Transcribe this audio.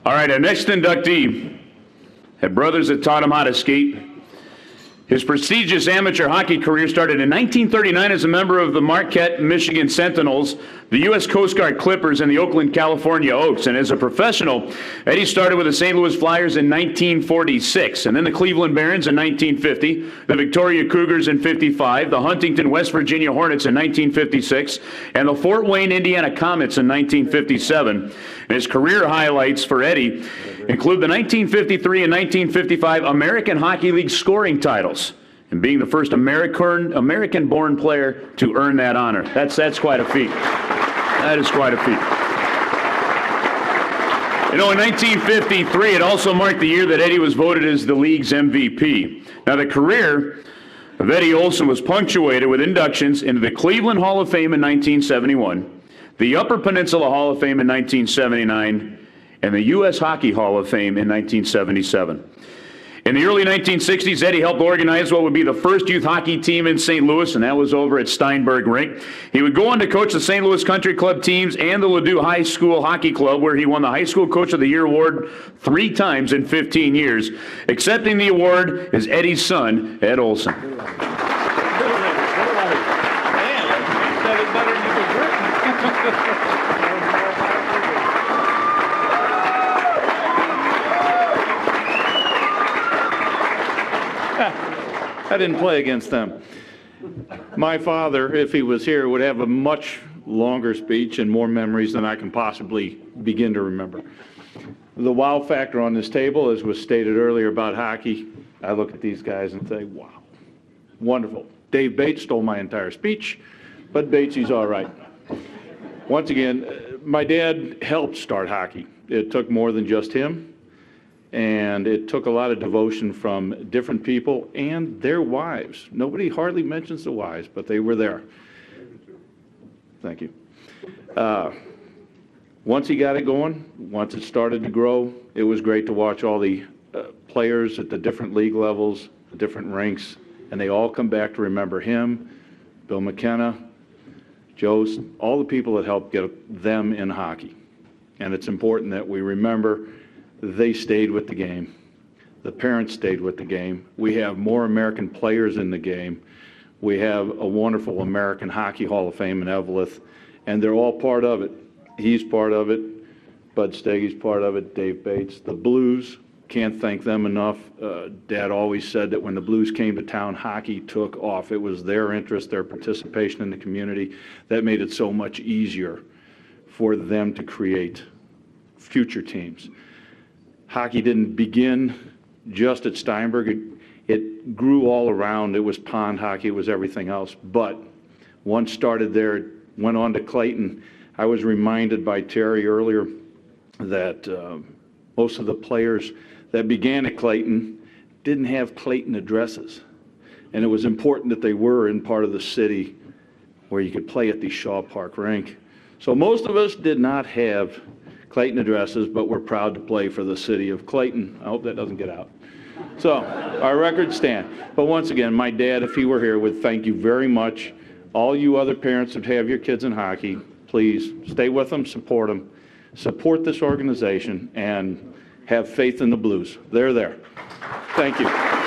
All right, our next inductee had brothers that taught him how to skate. His prestigious amateur hockey career started in 1939 as a member of the Marquette, Michigan Sentinels, the U.S. Coast Guard Clippers, and the Oakland, California Oaks. And as a professional, Eddie started with the St. Louis Flyers in 1946, and then the Cleveland Barons in 1950, the Victoria Cougars in 55, the Huntington, West Virginia Hornets in 1956, and the Fort Wayne, Indiana Comets in 1957. And his career highlights for Eddie include the 1953 and 1955 American Hockey League scoring titles, and being the first American-born player to earn that honor. That's quite a feat. That is quite a feat. You know, in 1953, it also marked the year that Eddie was voted as the league's MVP. Now, the career of Eddie Olson was punctuated with inductions into the Cleveland Hall of Fame in 1971, the Upper Peninsula Hall of Fame in 1979, and the U.S. Hockey Hall of Fame in 1977. In the early 1960s, Eddie helped organize what would be the first youth hockey team in St. Louis, and that was over at Steinberg Rink. He would go on to coach the St. Louis Country Club teams and the Ladue High School Hockey Club, where he won the High School Coach of the Year award 3 times in 15 years. Accepting the award is Eddie's son, Ed Olson. I didn't play against them. My father, if he was here, would have a much longer speech and more memories than I can possibly begin to remember. The wow factor on this table, as was stated earlier about hockey, I look at these guys and say, wow, wonderful. Dave Bates stole my entire speech, but Batesy's all right. Once again, my dad helped start hockey. It took more than just him. And it took a lot of devotion from different people and their wives. Nobody hardly mentions the wives, but they were there. Thank you. Once he got it going, once it started to grow, it was great to watch all the players at the different league levels, the different ranks, and they all come back to remember him, Bill McKenna, Joe, all the people that helped get them in hockey. And it's important that we remember they stayed with the game. The parents stayed with the game. We have more American players in the game. We have a wonderful American Hockey Hall of Fame in Eveleth, and they're all part of it. He's part of it. Bud Steggy's part of it. Dave Bates. The Blues, can't thank them enough. Dad always said that when the Blues came to town, hockey took off. It was their interest, their participation in the community that made it so much easier for them to create future teams. Hockey didn't begin just at Steinberg. It grew all around. It was pond hockey. It was everything else. But once started there, it went on to Clayton. I was reminded by Terry earlier that most of the players that began at Clayton didn't have Clayton addresses. And it was important that they were in part of the city where you could play at the Shaw Park rink. So most of us did not have Clayton addresses, but we're proud to play for the city of Clayton. I hope that doesn't get out. So our records stand. But once again, my dad, if he were here, would thank you very much. All you other parents that have your kids in hockey, please stay with them, support support this organization, and have faith in the Blues. They're there. Thank you.